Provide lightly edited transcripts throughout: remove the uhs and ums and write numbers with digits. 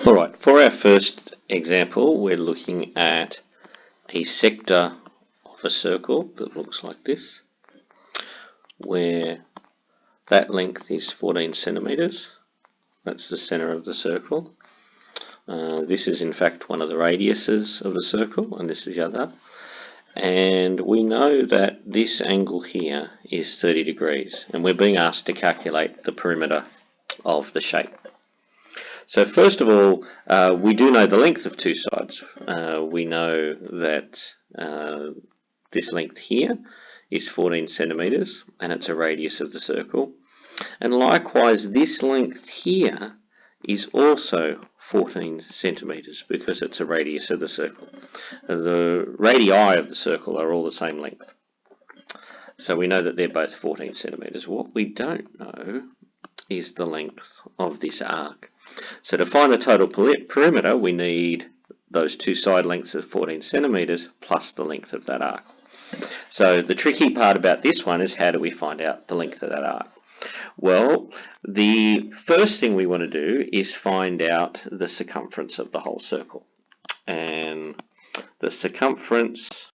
Alright, for our first example, we're looking at a sector of a circle that looks like this, where that length is 14 centimeters. That's the center of the circle. This is in fact one of the radiuses of the circle, and this is the other. And we know that this angle here is 30 degrees, and we're being asked to calculate the perimeter of the shape. So first of all, we do know the length of two sides. We know that this length here is 14 centimeters, and it's a radius of the circle. And likewise, this length here is also 14 centimeters because it's a radius of the circle. The radii of the circle are all the same length. So we know that they're both 14 centimeters. What we don't know is the length of this arc. So to find the total perimeter, we need those two side lengths of 14 centimeters plus the length of that arc. So the tricky part about this one is, how do we find out the length of that arc? Well, the first thing we want to do is find out the circumference of the whole circle. And the circumference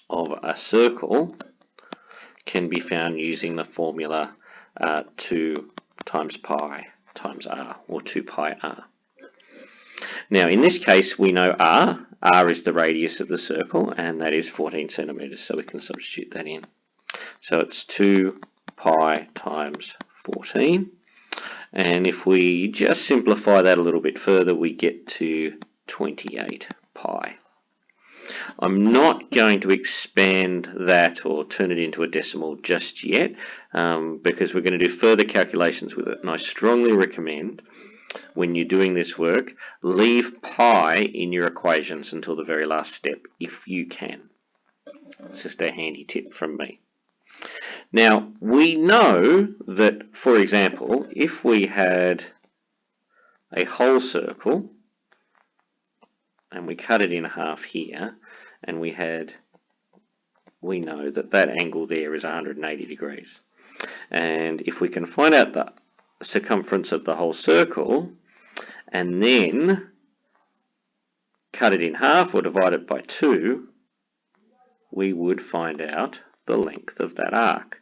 of a circle can be found using the formula 2 times pi times r, or 2 pi r. Now in this case we know r is the radius of the circle, and that is 14 centimeters, so we can substitute that in. So it's 2 pi times 14, and if we just simplify that a little bit further, we get to 28 pi. I'm not going to expand that or turn it into a decimal just yet, because we're going to do further calculations with it, and I strongly recommend, when you're doing this work, leave pi in your equations until the very last step if you can. It's just a handy tip from me. Now we know that, for example, if we had a whole circle and we cut it in half here, and we know that that angle there is 180 degrees. And if we can find out the circumference of the whole circle and then cut it in half or divide it by 2, we would find out the length of that arc.